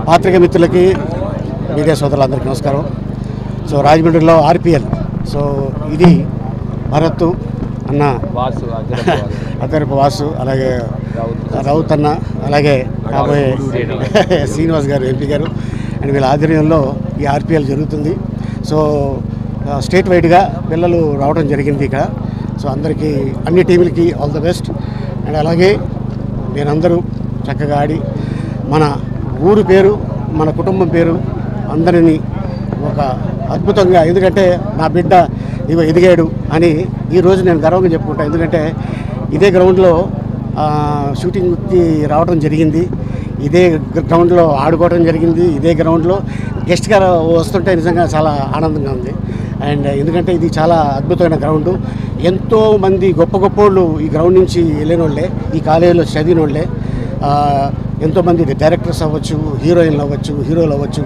పాత్రిక మిత్రులకి మీడియా సోదరులందరికీ నమస్కారం. సో రాజమండ్రిలో ఆర్పిఎల్, సో ఇది భరత్ అన్న, అద్దరపు వాసు, అలాగే రౌత్ అన్న, అలాగే కాబోయే శ్రీనివాస్ గారు ఎంపీ గారు అండ్ వీళ్ళ ఆధ్వర్యంలో ఈ ఆర్పిఎల్ జరుగుతుంది. సో స్టేట్ వైడ్గా పిల్లలు రావడం జరిగింది ఇక్కడ. సో అందరికీ అన్ని టీములకి ఆల్ ద బెస్ట్. అండ్ అలాగే మీరందరూ చక్కగా ఆడి మన ఊరు పేరు, మన కుటుంబం పేరు అందరినీ ఒక అద్భుతంగా, ఎందుకంటే నా బిడ్డ ఇగో ఎదిగాడు అని ఈరోజు నేను గర్వంగా చెప్పుకుంటాను. ఎందుకంటే ఇదే గ్రౌండ్లో షూటింగ్కి రావడం జరిగింది, ఇదే గ్రౌండ్లో ఆడుకోవడం జరిగింది, ఇదే గ్రౌండ్లో గెస్ట్గా వస్తుంటే నిజంగా చాలా ఆనందంగా ఉంది. అండ్ ఎందుకంటే ఇది చాలా అద్భుతమైన గ్రౌండు. ఎంతోమంది గొప్ప గొప్ప వాళ్ళు ఈ గ్రౌండ్ నుంచి వెళ్ళిన వాళ్ళే, ఈ కాలేజీలో చదివిన వాళ్ళే. ఎంతోమంది డైరెక్టర్స్ అవ్వచ్చు, హీరోయిన్లు అవ్వచ్చు, హీరోలు అవ్వచ్చు,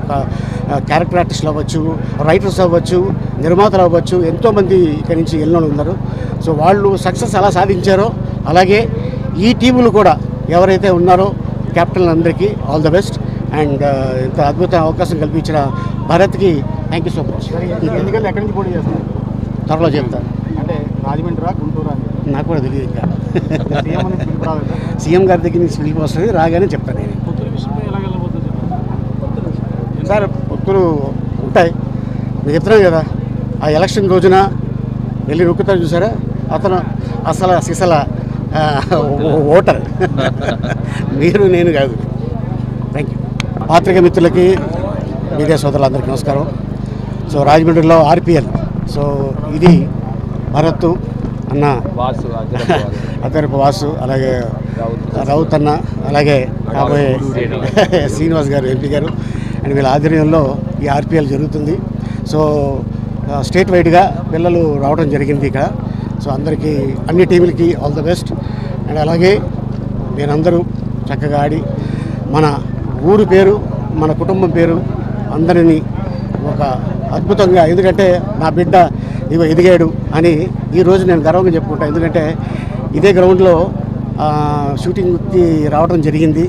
క్యారెక్టర్ ఆర్టిస్టులు అవ్వచ్చు, రైటర్స్ అవ్వచ్చు, నిర్మాతలు అవ్వచ్చు, ఎంతోమంది ఇక్కడి నుంచి వెళ్ళిన వాళ్ళు ఉన్నారు. సో వాళ్ళు సక్సెస్ ఎలా సాధించారో అలాగే ఈ టీములు కూడా ఎవరైతే ఉన్నారో కెప్టెన్ అందరికీ ఆల్ ద బెస్ట్. అండ్ ఇంత అద్భుత అవకాశం కల్పించిన భారత్కి థ్యాంక్ యూ సో మచ్. ఎందుకంటే ఎక్కడి నుంచి పోటీ చేస్తారు? త్వరలో చెప్తాను. అంటే రాజమండ్రి, గుంటూరు నాకు కూడా తెలియదు. ఇంకా సీఎం గారి దగ్గర నుంచి పిలిపి వస్తుంది, రాగానే చెప్తాను నేను. సార్ పొత్తులు ఉంటాయి, నేను చెప్తున్నాను కదా. ఆ ఎలక్షన్ రోజున వెళ్ళి నొక్కుతారు చూసారా, అతను అసలు సిసల ఓటర్ మీరు, నేను కాదు. Thank you. పాత్రిక మిత్రులకి మీడియా సోదరులందరికీ నమస్కారం. సో రాజమండ్రిలో ఆర్పిఎల్, సో ఇది భరత్ అన్న, అద్దరపు వాసు, అలాగే రౌత్ అన్న, అలాగే కాబోయే శ్రీనివాస్ గారు ఎంపీ గారు అండ్ వీళ్ళ ఆధ్వర్యంలో ఈ ఆర్పిఎల్ జరుగుతుంది. సో స్టేట్ వైడ్గా పిల్లలు రావడం జరిగింది ఇక్కడ. సో అందరికీ అన్ని టీములకి ఆల్ ద బెస్ట్. అండ్ అలాగే మీరందరూ చక్కగా ఆడి మన ఊరు పేరు, మన కుటుంబం పేరు అందరినీ ఒక అద్భుతంగా, ఎందుకంటే నా బిడ్డ ఇగో ఎదిగాడు అని ఈరోజు నేను గర్వంగా చెప్పుకుంటాను. ఎందుకంటే ఇదే గ్రౌండ్లో షూటింగ్కి రావడం జరిగింది,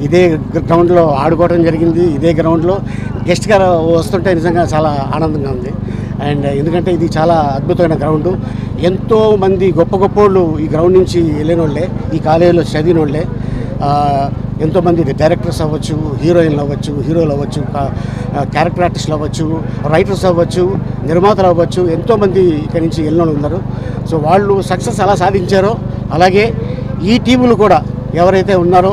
ఇదే గ్రౌండ్లో ఆడుకోవడం జరిగింది, ఇదే గ్రౌండ్లో గెస్ట్గా వస్తుంటే నిజంగా చాలా ఆనందంగా ఉంది. అండ్ ఎందుకంటే ఇది చాలా అద్భుతమైన గ్రౌండు. ఎంతోమంది గొప్ప గొప్ప వాళ్ళు ఈ గ్రౌండ్ నుంచి వెళ్ళిన వాళ్ళే, ఈ కాలేజీలో చదివిన వాళ్ళే. ఎంతోమంది డైరెక్టర్స్ అవ్వచ్చు, హీరోయిన్లు అవ్వచ్చు, హీరోలు అవ్వచ్చు, క్యారెక్టర్ ఆర్టిస్టులు అవ్వచ్చు, రైటర్స్ అవ్వచ్చు, నిర్మాతలు అవ్వచ్చు, ఎంతోమంది ఇక్కడి నుంచి వెళ్ళిన వాళ్ళు ఉన్నారు. సో వాళ్ళు సక్సెస్ ఎలా సాధించారో అలాగే ఈ టీములు కూడా ఎవరైతే ఉన్నారో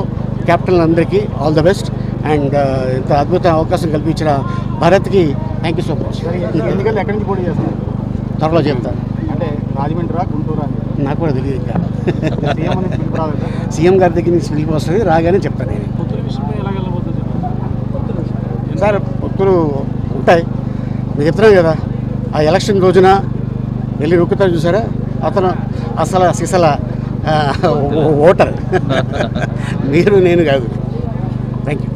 కెప్టెన్ అందరికీ ఆల్ ద బెస్ట్. అండ్ ఇంత అద్భుత అవకాశం కల్పించిన భారత్కి థ్యాంక్ యూ సో మచ్. ఎందుకంటే ఎక్కడి నుంచి పోటీ చేస్తారు? త్వరలో చెప్తాను. అంటే రాజమండ్రి, గుంటూరు నాకు కూడా తెలియదు. ఇంకా సీఎం సీఎం గారి దగ్గర నుంచి పిలిపి వస్తుంది, రాగానే చెప్తాను నేను. సార్ పొత్తులు ఉంటాయి, నేను చెప్తున్నాను కదా. ఆ ఎలక్షన్ రోజున వెళ్ళి నొక్కుతారు చూసారా, అతను అసలు సిసల ఓటర్ మీరు, నేను కాదు. Thank you.